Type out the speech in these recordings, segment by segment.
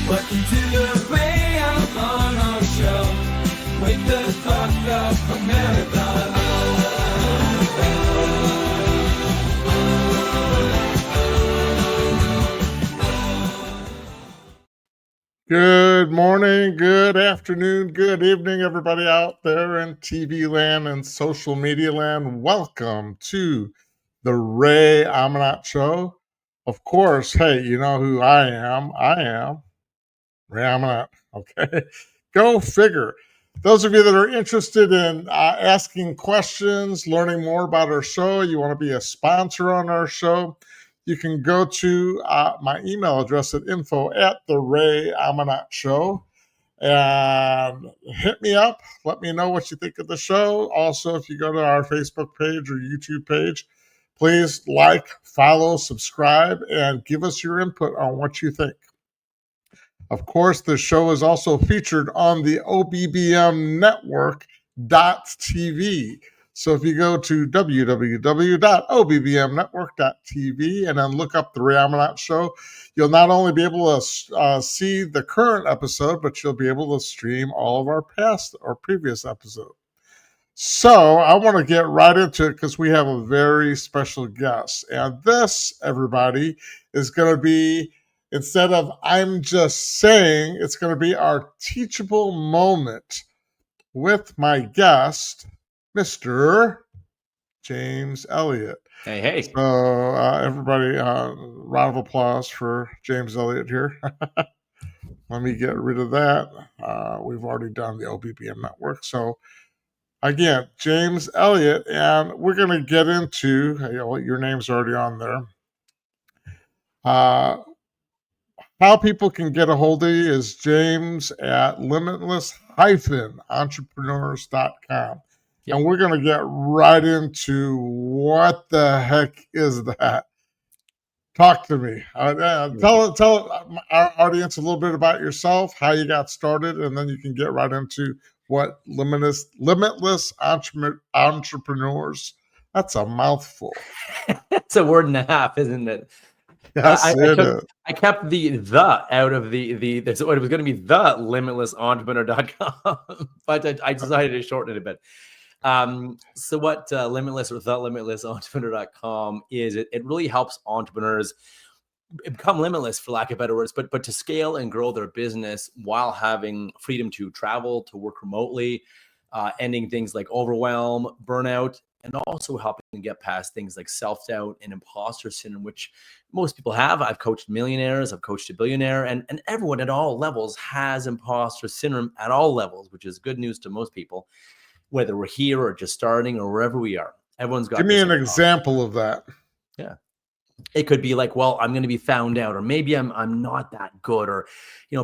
Welcome to the Ray Amanat Show with the talk of America. Good morning, good afternoon, good evening, everybody out there in TV land and social media land. Welcome to the Ray Amanat Show. Of course, hey, you know who I am. I am Ray Amanat. Okay, go figure. Those of you that are interested in asking questions, learning more about our show, you want to be a sponsor on our show, you can go to my email address at info@the Ray Amanat Show and hit me up. Let me know what you think of the show. Also, if you go to our Facebook page or YouTube page, please like, follow, subscribe, and give us your input on what you think. Of course, the show is also featured on the OBBM Network.tv. So if you go to www.obbmnetwork.tv and then look up the Ray Amanat Show, you'll not only be able to see the current episode, but you'll be able to stream all of our past or previous episodes. So I want to get right into it because we have a very special guest. And this, everybody, is going to be, instead of I'm just saying, it's going to be our teachable moment with my guest, Mr. James Elliot. Hey. So everybody, round of applause for James Elliot here. Let me get rid of that. We've already done the OBBM network. So again, James Elliot, and we're going to get into, your name's already on there. How people can get a hold of you is James at limitless-entrepreneurs.com. Yep. And we're going to get right into what the heck is that. Talk to me. Tell our audience a little bit about yourself, how you got started, and then you can get right into what Limitless Entrepreneurs. That's a mouthful. It's a word and a half, isn't it? Yes, I kept the out of the so it was going to be the limitlessentrepreneur.com, but I decided to shorten it a bit. So what Limitless or the limitlessentrepreneur.com is, it really helps entrepreneurs become limitless, for lack of better words, but to scale and grow their business while having freedom to travel, to work remotely, ending things like overwhelm, burnout, and also helping them get past things like self-doubt and imposter syndrome, which most people have. I've coached millionaires, I've coached a billionaire, and everyone at all levels has imposter syndrome at all levels, which is good news to most people, whether we're here or just starting or wherever we are. Everyone's got. Give me an example of that. Yeah. It could be like, well, I'm going to be found out, or maybe I'm not that good, or,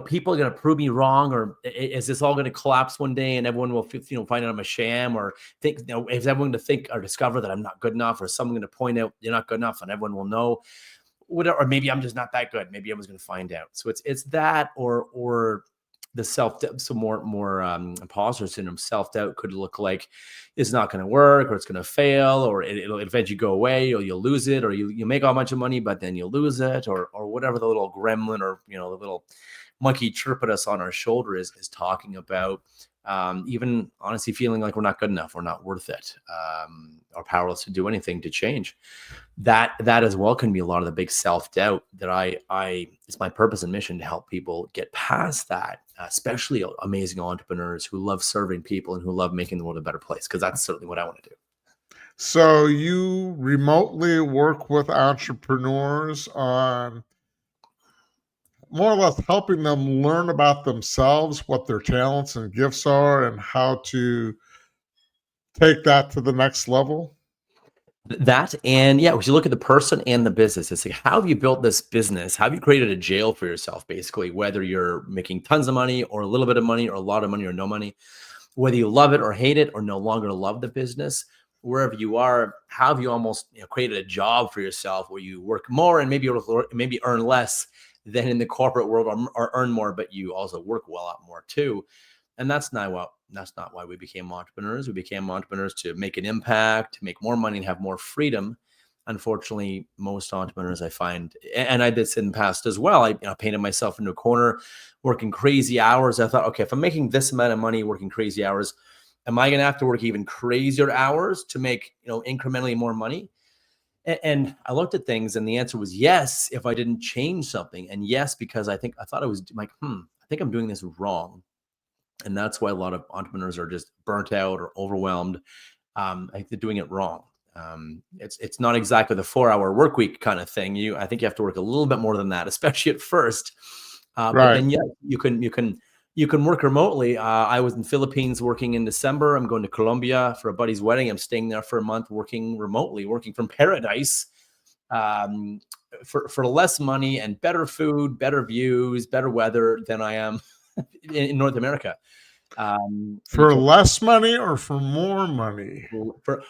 people are going to prove me wrong, or is this all going to collapse one day and everyone will, find out I'm a sham, or think, is everyone going to think or discover that I'm not good enough, or someone going to point out you're not good enough and everyone will know, whatever, or maybe I'm just not that good. Maybe everyone's going to find out. So it's that, or the self-doubt. So more imposter syndrome, self-doubt could look like it's not going to work, or it's going to fail, or it'll eventually go away, or you'll lose it, or you make a bunch of money, but then you'll lose it, or whatever the little gremlin or the little monkey chirping us on our shoulder is talking about. Even honestly feeling like we're not good enough, we're not worth it, or powerless to do anything to change. That as well can be a lot of the big self-doubt that it's my purpose and mission to help people get past that, especially amazing entrepreneurs who love serving people and who love making the world a better place, because that's certainly what I want to do. So you remotely work with entrepreneurs on more or less helping them learn about themselves, what their talents and gifts are, and how to take that to the next level? That, and yeah, we should look at the person and the business. It's like, how have you built this business? How have you created a jail for yourself, basically, whether you're making tons of money or a little bit of money or a lot of money or no money, whether you love it or hate it or no longer love the business, wherever you are, how have you almost created a job for yourself where you work more and maybe earn less than in the corporate world, or earn more, but you also work well out more too. And that's not why we became entrepreneurs. We became entrepreneurs to make an impact, to make more money and have more freedom. unfortunately, most entrepreneurs I find, and I did this in the past as well, I painted myself into a corner, working crazy hours. I thought, okay, if I'm making this amount of money working crazy hours, am I going to have to work even crazier hours to make, incrementally more money? And I looked at things, and the answer was yes, if I didn't change something. And yes, because I thought I was like, I think I'm doing this wrong. And that's why a lot of entrepreneurs are just burnt out or overwhelmed. I think they're doing it wrong. It's not exactly the 4-hour work week kind of thing. I think you have to work a little bit more than that, especially at first. But Right. then, yeah, you can work remotely. I was in Philippines working in December. I'm going to Colombia for a buddy's wedding. I'm staying there for a month, working remotely, working from paradise, for less money and better food, better views, better weather than I am in North America. For less money or for more money? For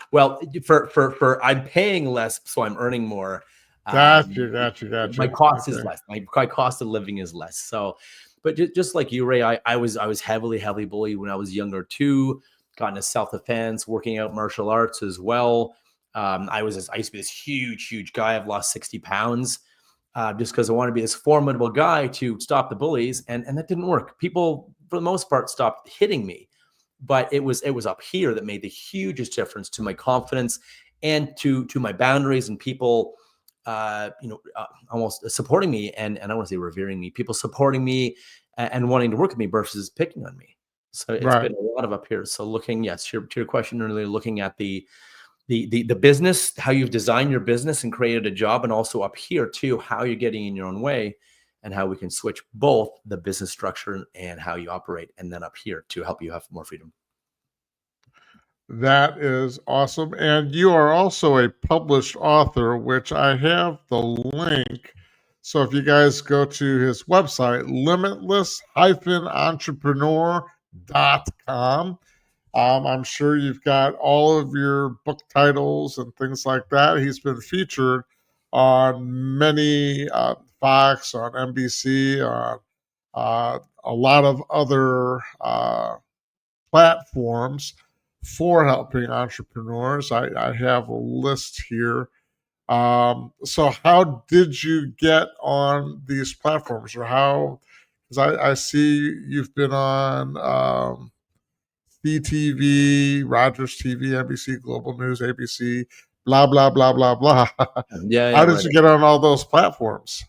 I'm paying less, so I'm earning more. Gotcha. My cost is Okay. less. My cost of living is less. So, but just like you, Ray, I was heavily bullied when I was younger too. Got into self-defense, working out martial arts as well. I used to be this huge guy. I've lost 60 pounds. Just because I want to be this formidable guy to stop the bullies, and that didn't work. People, for the most part, stopped hitting me, but it was up here that made the hugest difference to my confidence and to my boundaries, and people, almost supporting me, and I want to say revering me, people supporting me and wanting to work with me versus picking on me. So it's Right. been a lot of up here. So looking, yes, to your question earlier, looking at the business, how you've designed your business and created a job, and also up here too, how you're getting in your own way, and how we can switch both the business structure and how you operate, and then up here to help you have more freedom. That is awesome. And you are also a published author, which I have the link. So if you guys go to his website, limitless-entrepreneur.com, I'm sure you've got all of your book titles and things like that. He's been featured on many Fox, on NBC, on a lot of other platforms for helping entrepreneurs. I have a list here. So, how did you get on these platforms, or how? Because I see you've been on CTV, Rogers TV, NBC, Global News, ABC, blah, blah, blah, blah, blah. Yeah, How did right. you get on all those platforms?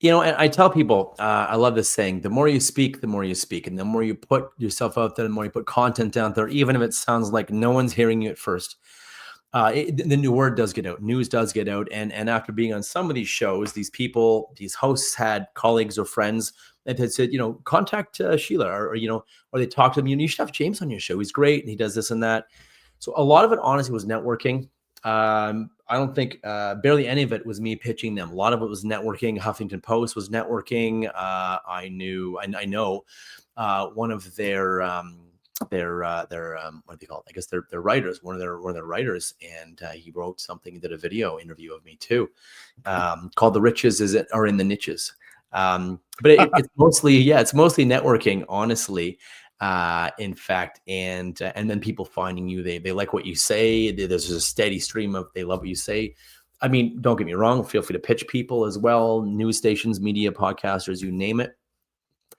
And I tell people, I love this saying: the more you speak, the more you speak, and the more you put yourself out there, the more you put content out there, even if it sounds like no one's hearing you at first. The new word does get out, news does get out, and after being on some of these shows, these people, these hosts had colleagues or friends that had said, contact Sheila, or they talked to them. You should have James on your show. He's great, and he does this and that. So a lot of it, honestly, was networking. I don't think barely any of it was me pitching them. A lot of it was networking. Huffington Post was networking. I know one of their what do they call it? I guess they're writers. One of their writers, and he wrote something, did a video interview of me too, called "The Riches are in the Niches." But it's mostly networking, honestly. In fact, and then people finding you, they like what you say. There's a steady stream of, they love what you say. I mean, don't get me wrong, feel free to pitch people as well, news stations, media, podcasters, you name it.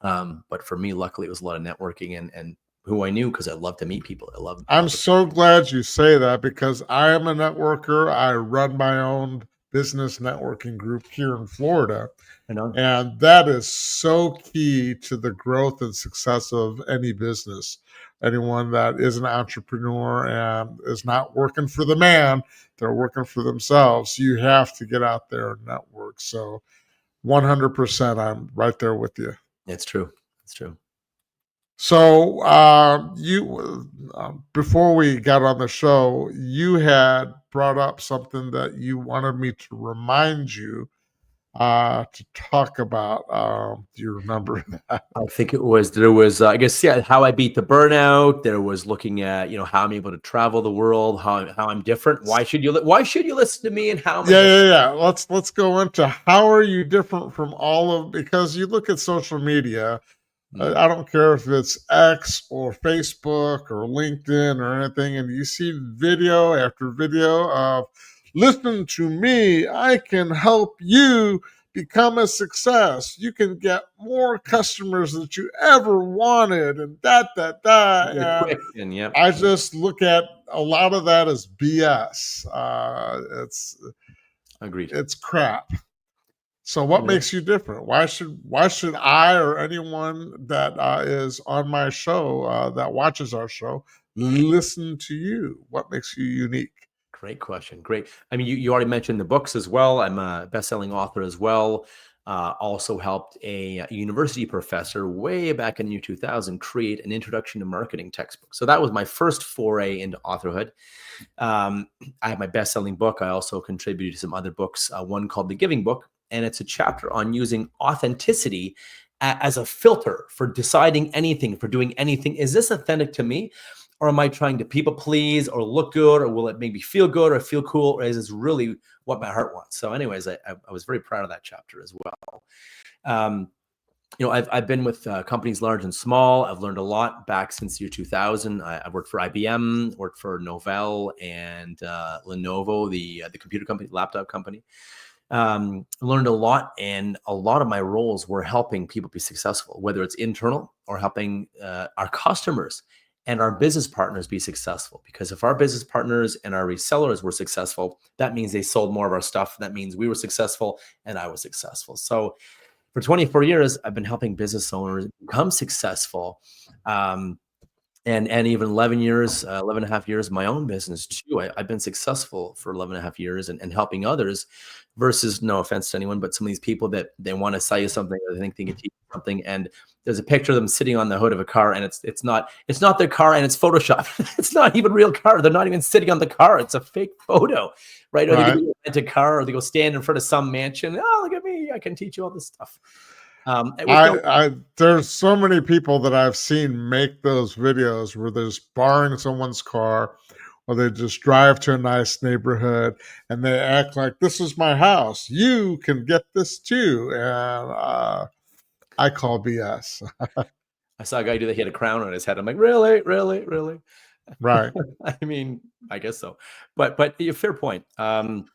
But for me, luckily, it was a lot of networking and who I knew, because I love to meet people. I'm so glad you say that, because I am a networker. I run my own business networking group here in Florida. And that is so key to the growth and success of any business. Anyone that is an entrepreneur and is not working for the man, they're working for themselves. You have to get out there and network. So 100%, I'm right there with you. It's true. It's true. So before we got on the show, you had brought up something that you wanted me to remind you to talk about. Do you remember that? I think there was I guess, yeah, how I beat the burnout. There was looking at, how I'm able to travel the world, how I'm different. Why should you listen to me, and how am I different? Yeah. Let's go into how are you different from all of, because you look at social media. I don't care if it's X or Facebook or LinkedIn or anything, and you see video after video of Listen to me. I can help you become a success. You can get more customers that you ever wanted, and Really and quick and yep. I just look at a lot of that as BS. Agreed. It's crap. So what Yeah. makes you different? Why should I or anyone that is on my show that watches our show listen to you? What makes you unique? Great question. Great. I mean, you already mentioned the books as well. I'm a best-selling author as well. Also helped a university professor way back in the year 2000 create an introduction to marketing textbook. So that was my first foray into authorhood. Um, I have my best-selling book. I also contributed to some other books, one called The Giving Book, and it's a chapter on using authenticity as a filter for deciding anything, for doing anything. Is this authentic to me? Or am I trying to people please or look good, or will it make me feel good or feel cool? Or is this really what my heart wants? So anyways, I was very proud of that chapter as well. Um, I've been with companies large and small. I've learned a lot back since year 2000. I've worked for IBM, worked for Novell and Lenovo, the computer company, laptop company. Learned a lot, and a lot of my roles were helping people be successful, whether it's internal or helping our customers and our business partners be successful. Because if our business partners and our resellers were successful, that means they sold more of our stuff. That means we were successful and I was successful. So for 24 years, I've been helping business owners become successful. And even 11 years, 11 and a half years, my own business too. I've been successful for 11 and a half years and helping others versus, no offense to anyone, but some of these people that they want to sell you something, or they think they can teach you something. And there's a picture of them sitting on the hood of a car, and it's not their car, and it's Photoshop. It's not even real car. They're not even sitting on the car. It's a fake photo, right? Or they Right. go rent a car, or they go stand in front of some mansion. Oh, look at me. I can teach you all this stuff. There's so many people that I've seen make those videos where they're just borrowing someone's car, or they just drive to a nice neighborhood and they act like this is my house. You can get this too, and I call BS. I saw a guy do that. He had a crown on his head. I'm like, really, really, really? Right. I mean, I guess so. But fair point. And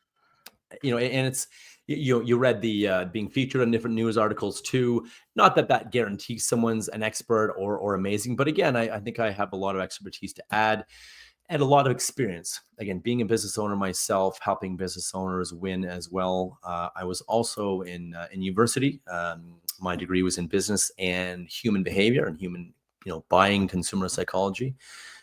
it's you read the being featured on different news articles too. Not that guarantees someone's an expert or amazing, but again, I think I have a lot of expertise to add and a lot of experience. Again, being a business owner myself, helping business owners win as well. I was also in university. My degree was in business and human behavior and human, buying, consumer psychology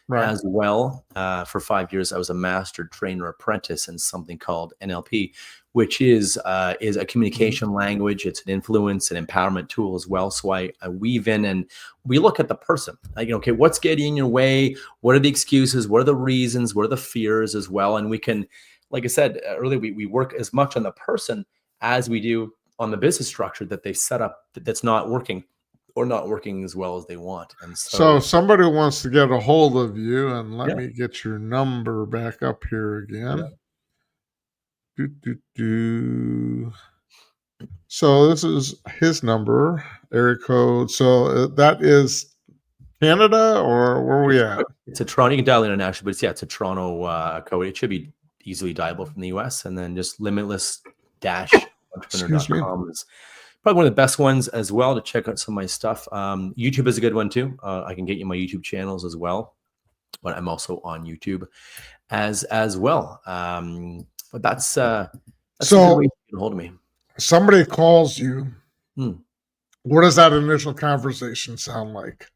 Right. as well. For 5 years, I was a master trainer apprentice in something called NLP, which is a communication language. It's an influence and empowerment tool as well. So I weave in and we look at the person. Like, okay, what's getting in your way? What are the excuses? What are the reasons? What are the fears as well? And we can, like I said earlier, we work as much on the person as we do on the business structure that they set up that's not working or not working as well as they want. And So so, somebody wants to get a hold of you, and let yeah, me get your number back up here yeah. again. Do. So this is his number, area code. So that is Canada, or where are we at? It's a Toronto. You can dial international, but it's a Toronto code. It should be easily dialable from the US. And then just Excuse me. limitless-entrepreneur.com is probably one of the best ones as well to check out some of my stuff. YouTube is a good one too. I can get you my YouTube channels as well, but I'm also on YouTube as well. But that's a good way So to get a hold of me. somebody calls you. Hmm. What does that initial conversation sound like?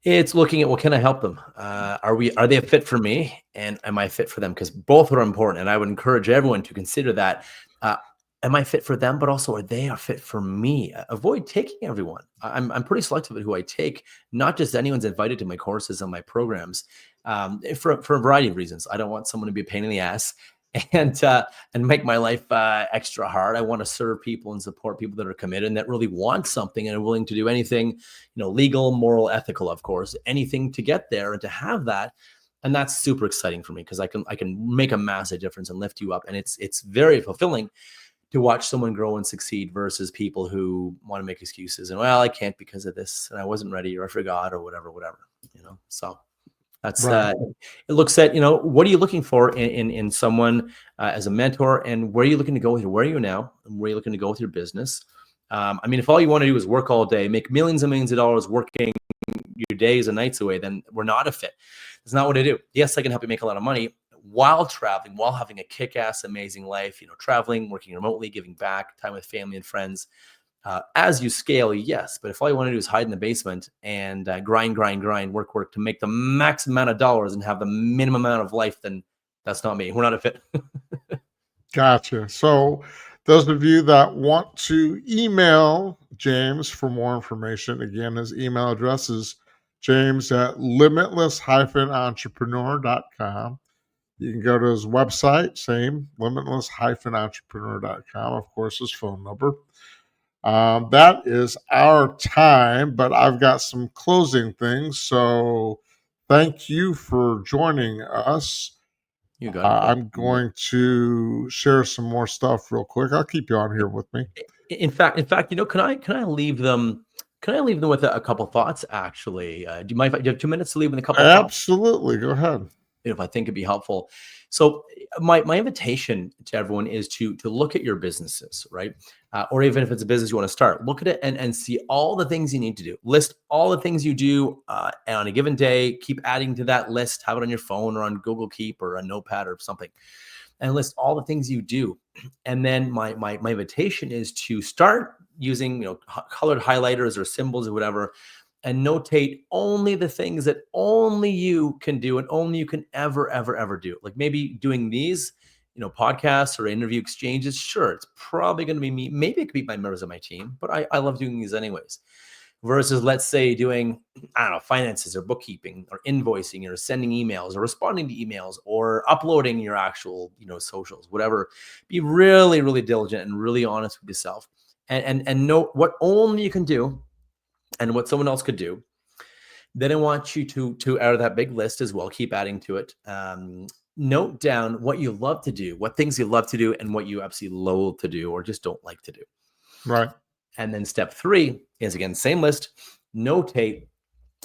It's looking at what can I help them? Are they a fit for me, and am I fit for them? Because both are important, and I would encourage everyone to consider that. Uh, am I fit for them? But also, are they a fit for me? Avoid taking everyone. I'm pretty selective at who I take. Not just anyone's invited to my courses and my programs, for a variety of reasons. I don't want someone to be a pain in the ass and make my life extra hard. I want to serve people and support people that are committed and that really want something and are willing to do anything, legal, moral, ethical, of course, anything to get there and to have that. And that's super exciting for me because I can make a massive difference and lift you up. And it's very fulfilling to watch someone grow and succeed versus people who want to make excuses and, well, I can't because of this and I wasn't ready or I forgot or whatever. So That's Right. it looks at, what are you looking for in someone as a mentor, and where are you looking to go with where are you now, and where are you looking to go with your business? I mean, if all you want to do is work all day, make millions and millions of dollars working your days and nights away, then we're not a fit. That's not what I do. Yes, I can help you make a lot of money while traveling, while having a kick-ass, amazing life, traveling, working remotely, giving back, time with family and friends. As you scale, yes, but if all you want to do is hide in the basement and grind, work to make the max amount of dollars and have the minimum amount of life, then that's not me. We're not a fit. Gotcha. So, those of you that want to email James for more information, again, his email address is james@limitless-entrepreneur.com. You can go to his website, same, limitless-entrepreneur.com. Of course, his phone number. That is our time, but I've got some closing things. So, thank you for joining us. You got it. I'm going to share some more stuff real quick. I'll keep you on here with me. In fact, can I leave them? Can I leave them with a couple thoughts? Actually, do you mind if do you have 2 minutes to leave with a couple thoughts? Absolutely. Go ahead. If I think it'd be helpful. So my invitation to everyone is to look at your businesses, right? Or even if it's a business you want to start, look at it and see all the things you need to do. List all the things you do on a given day. Keep adding to that list. Have it on your phone or on Google Keep or a notepad or something, and list all the things you do. And then my invitation is to start using colored highlighters or symbols or whatever, and notate only the things that only you can do and only you can ever do. Like maybe doing these, podcasts or interview exchanges. Sure, it's probably going to be me. Maybe it could be my members of my team, but I love doing these anyways. Versus, let's say, doing, I don't know, finances or bookkeeping or invoicing or sending emails or responding to emails or uploading your actual, socials, whatever. Be really, really diligent and really honest with yourself, and know what only you can do and what someone else could do. Then I want you to out of that big list as well, keep adding to it. Note down what you love to do, what things you love to do, and what you absolutely loathe to do or just don't like to do. Right. And then step 3 is, again, same list, notate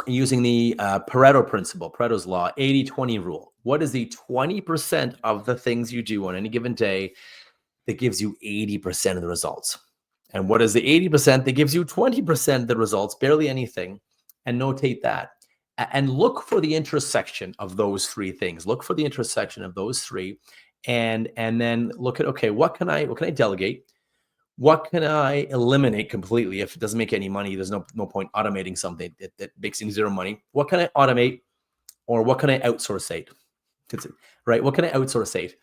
using the Pareto principle, Pareto's law, 80-20 rule. What is the 20% of the things you do on any given day that gives you 80% of the results? And what is the 80% that gives you 20% of the results, barely anything? And notate that. And look for the intersection of those 3 things. Look for the intersection of those 3. And then look at, okay, what can I delegate? What can I eliminate completely if it doesn't make any money? There's no point automating something that makes zero money. What can I automate, or what can I outsource? Right? What can I outsource?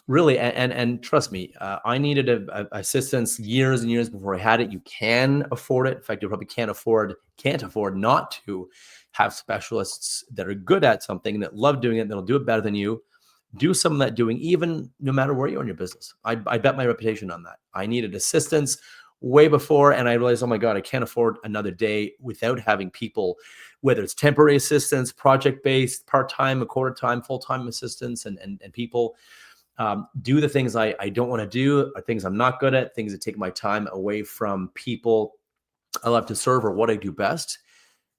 Really, and trust me, I needed a assistance years and years before I had it. You can afford it. In fact, you probably can't afford not to have specialists that are good at something, that love doing it, that'll do it better than you. Do some of that doing, even no matter where you are in your business. I bet my reputation on that. I needed assistance way before, and I realized, oh my God, I can't afford another day without having people, whether it's temporary assistance, project-based, part-time, a quarter-time, full-time assistance, and people do the things I don't want to do, or things I'm not good at, things that take my time away from people I love to serve or what I do best.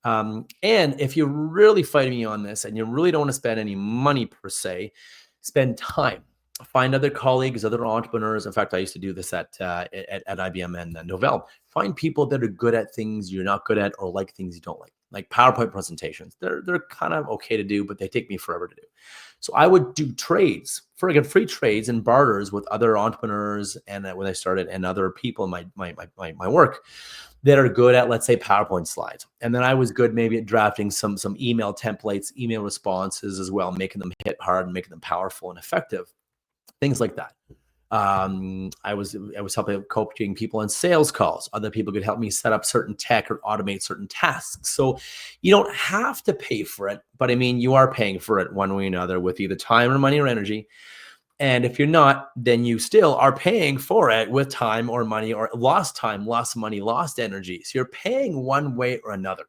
And if you're really fighting me on this and you really don't want to spend any money per se, spend time. Find other colleagues, other entrepreneurs. In fact, I used to do this at IBM and Novell. Find people that are good at things you're not good at, or like things you don't like PowerPoint presentations. They're kind of okay to do, but they take me forever to do. So I would do trades, free trades and barters with other entrepreneurs, and when I started, and other people in my work that are good at, let's say, PowerPoint slides. And then I was good maybe at drafting some email templates, email responses as well, making them hit hard and making them powerful and effective, things like that. I was helping coaching people on sales calls. Other people could help me set up certain tech or automate certain tasks. So you don't have to pay for it, but I mean, you are paying for it one way or another with either time or money or energy. And if you're not, then you still are paying for it with time or money, or lost time, lost money, lost energy. So you're paying one way or another.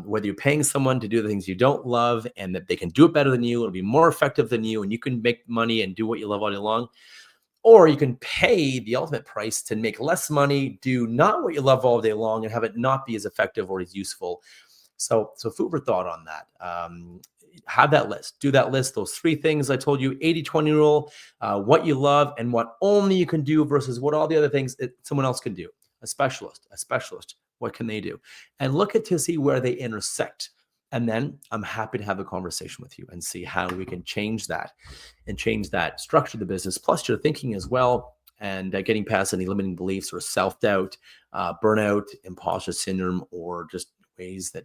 Whether you're paying someone to do the things you don't love and that they can do it better than you, it'll be more effective than you, and you can make money and do what you love all day long. Or you can pay the ultimate price to make less money, do not what you love all day long, and have it not be as effective or as useful. So food for thought on that. Have that list. Do that list. Those 3 things I told you, 80-20 rule, what you love and what only you can do versus what all the other things someone else can do. A specialist, what can they do? And look at to see where they intersect. And then I'm happy to have a conversation with you and see how we can change that structure of the business, plus your thinking as well, and getting past any limiting beliefs or self-doubt, burnout, imposter syndrome, or just ways that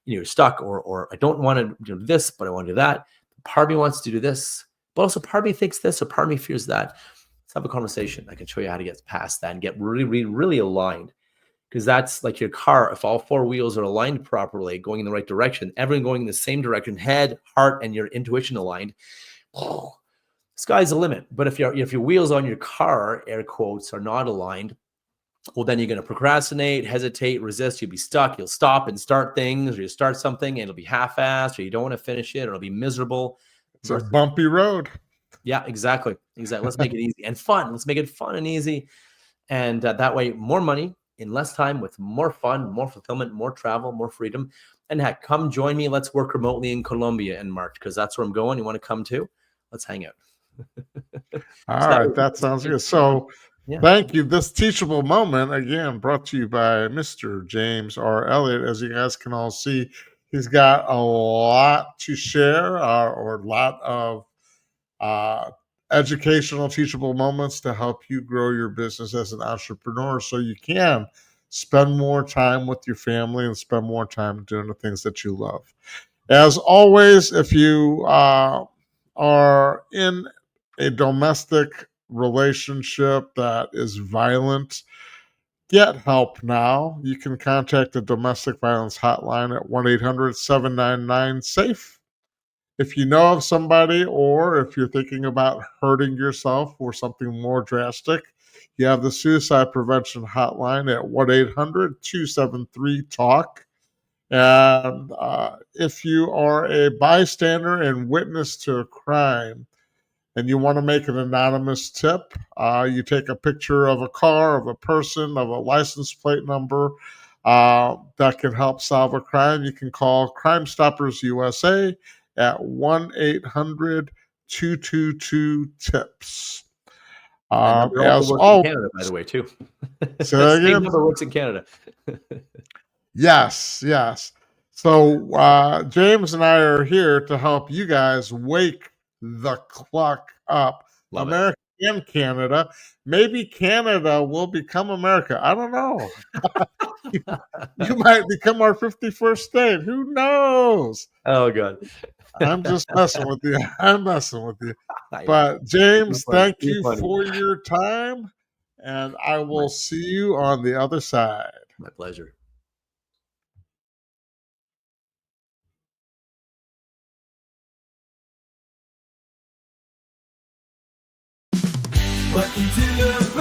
you're stuck, or I don't want to do this, but I want to do that. Part of me wants to do this, but also part of me thinks this, or part of me fears that. Let's have a conversation. I can show you how to get past that and get really, really, really aligned. Because that's like your car. If all 4 wheels are aligned properly, going in the right direction, everyone going in the same direction, head, heart, and your intuition aligned, sky's the limit. But if your wheels on your car, air quotes, are not aligned, well, then you're going to procrastinate, hesitate, resist. You'll be stuck. You'll stop and start things, or you start something and it'll be half-assed, or you don't want to finish it, or it'll be miserable. It's a bumpy road. Yeah, exactly. Let's make it easy and fun. Let's make it fun and easy. And that way, more money in less time with more fun, more fulfillment, more travel, more freedom. And heck, come join me. Let's work remotely in Colombia in March, because that's where I'm going. You want to come too? Let's hang out. All right, that sounds good. So thank you. This teachable moment, again, brought to you by Mr. James R. Elliot. As you guys can all see, he's got a lot to share, or a lot of educational, teachable moments to help you grow your business as an entrepreneur, so you can spend more time with your family and spend more time doing the things that you love. As always, if you are in a domestic relationship that is violent, get help now. You can contact the domestic violence hotline at 1-800-799-SAFE. If you know of somebody, or if you're thinking about hurting yourself or something more drastic, you have the suicide prevention hotline at 1-800-273-TALK. And if you are a bystander and witness to a crime and you want to make an anonymous tip, you take a picture of a car, of a person, of a license plate number that can help solve a crime. You can call Crime Stoppers USA at 1-800-222-TIPS. That number also works in Canada, by the way, too. Say that again? Same number works in Canada. Yes. So James and I are here to help you guys wake the clock up. Love America and Canada. Maybe Canada will become America. I don't know. You might become our 51st state. Who knows? Oh, God. I'm just messing with you. But James, thank you for your time, and I will see you on the other side. My pleasure. Welcome to the